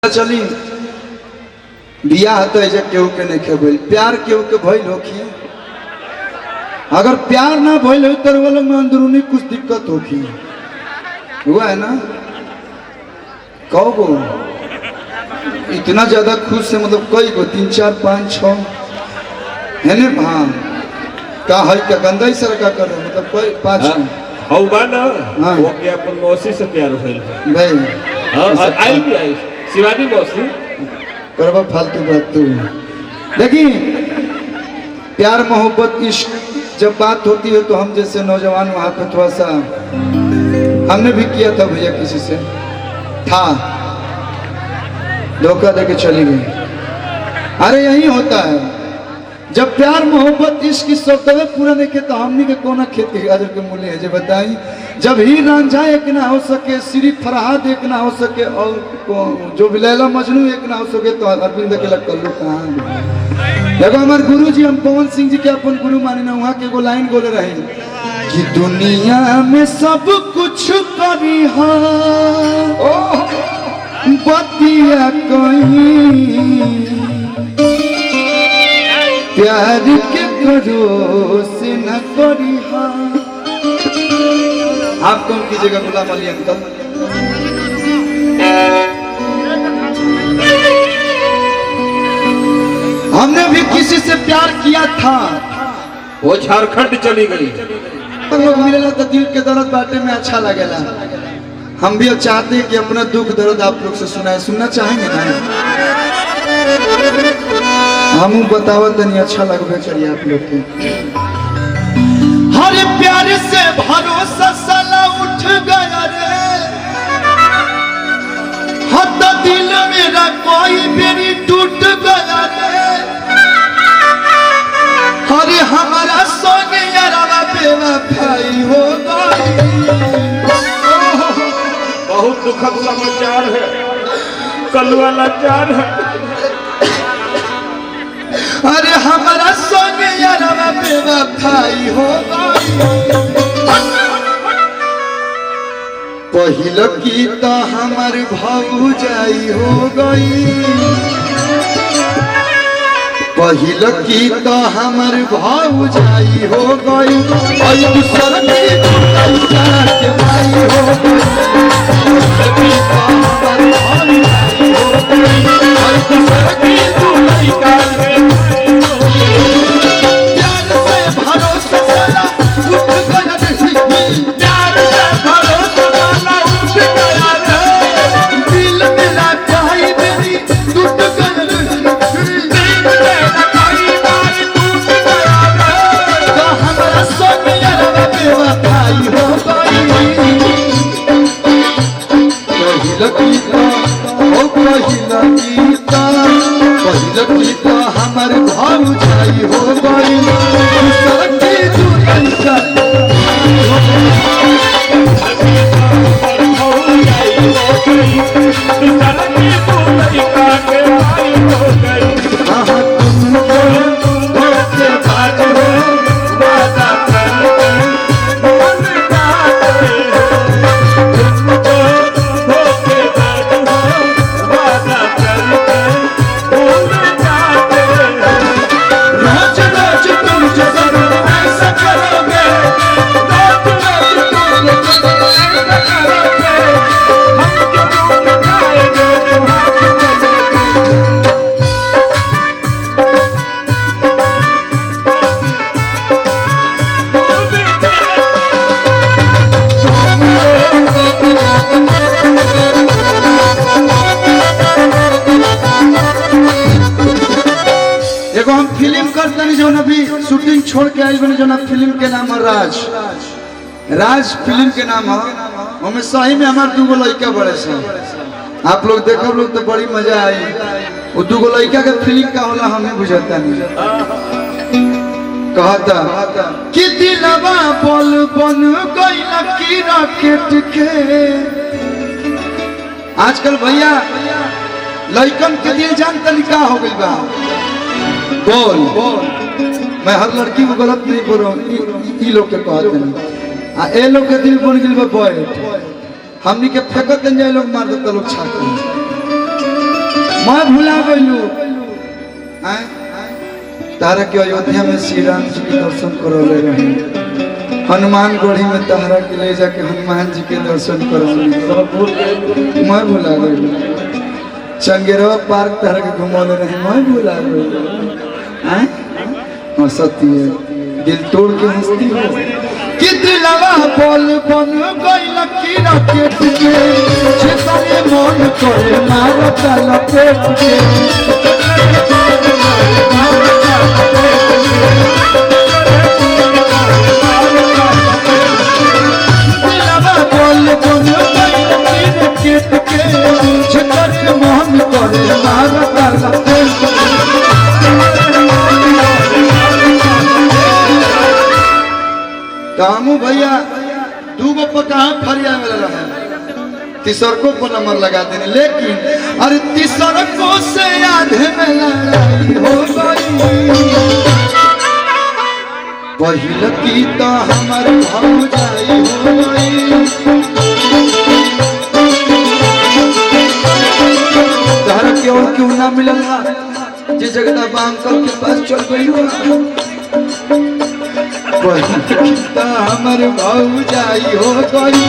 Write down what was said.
चली बियाह तो ऐसे केहू के नहीं खेल प्यार केहू के भइल होखी। अगर प्यार ना भइल हो तो वालों में अंदरूनी कुछ दिक्कत होखी। हुआ है ना कहो इतना ज्यादा खुश से मतलब कई गो 3 4 5 6 है ना। हाँ का है क्या गंदा ही सर का कर मतलब कोई 5 हौ बा ना वो के अपन मौसी से प्यार भइल भाई। हां आई भी आई शिवानी मौसी करवा फालतू बात तू। देखिए प्यार मोहब्बत इश्क जब बात होती है तो हम जैसे नौजवान वहां पे थोड़ा सा हमने भी किया था भैया किसी से था धोखा देके चली गई। अरे यही होता है जब प्यार मोहब्बत इश्क सब पूरा नहीं के तो हमनी के कोना खेत के गाजर के मूल्य है जो बताई। जब ही रांझा एक ना हो सके श्री फरहाद एक ना हो सके और जो लैला मजनू एक ना हो सके तो अरविंद के कल्लू कहाँ। देखो हमारे गुरु जी हम पवन सिंह जी के अपन गुरु माने ना वहाँ के एगो लाइन बोले रहे कि दुनिया में सब कुछ करी बतिया कहीं प्यार के करो से न करी। आप कौन कीजिएगा गुलाम अली अंकल। हमने भी किसी से प्यार किया था वो झारखंड चली गई। लोग मिलेला तो दिल के दर्द बाटे में अच्छा लगेला। हम भी अब चाहते हैं कि अपना दुख दर्द आप लोग से सुनाए सुनना चाहेंगे ना हम बतावत नहीं अच्छा लगवे चाहिए आप लोग के। हर प्यार से भरोसा साला उठ गया रे हद दिल मेरा कोई बेरी टूट गया रे। हर हमारा संग यारा बेवफाई हो गई। बहुत दुखद समाचार है कल वाला चार है। अरे हमारा संग यारा बेवफाई हो गई। पहिल की तो हमार भौजाई हो गई। पहिल की तो हमार भौजाई हो गई और दूसर की के भाई हो गई। हमारे भौजाई हो गई शूटिंग छोड़ के आई बने जो ना फिल्म के नाम है राज फिल्म के नाम है। हमें सही में हमारे 2 लड़का बड़े से आप लोग देखो लोग तो बड़ी मजा आई। वो 2 लड़का के फिल्म का होला हमें बुझाता नहीं कहता कि दिलवा बोल बन गई की रॉकेट के। आजकल भैया लड़कन के दिल जान तरीका हो गई बा बोल मैं हर लड़की को गलत नहीं बोल रहा हूँ लोग के कहते हैं ए लोग के दिल बन गई बॉय हमनी के फेंकत जाए लोग मार देता लोग छाते मैं भुला गलू तारा के अयोध्या में श्री राम जी के दर्शन करौले रहे, हनुमान गढ़ी में तारा के ले जाके हनुमान जी के दर्शन करौले, मैं भुला गलू। चंगेरवा पार्क तारा के घुमौले रहे, मैं भुला गलू। हंसती है दिल तोड़ के हंसती हो कि दिलवा बोल बन गई लकी रॉकेट के जितने मन करे मारता लपेट के दिलवा बोल बन गई लकी रॉकेट के जितने मन करे मारता लपेट के। कामू भैया दूगो पका फरिया में रहा, तीसरको को नंबर लगा देने, लेकिन अरे तीसरको से आधे में लड़ाई हो गई। पहिल की तो हमार भौजाई हो गई, तारा के और क्यों ना मिलला जे जगदम्बा अंकल के पास चल गई हो। हमर भौजाई हो गई।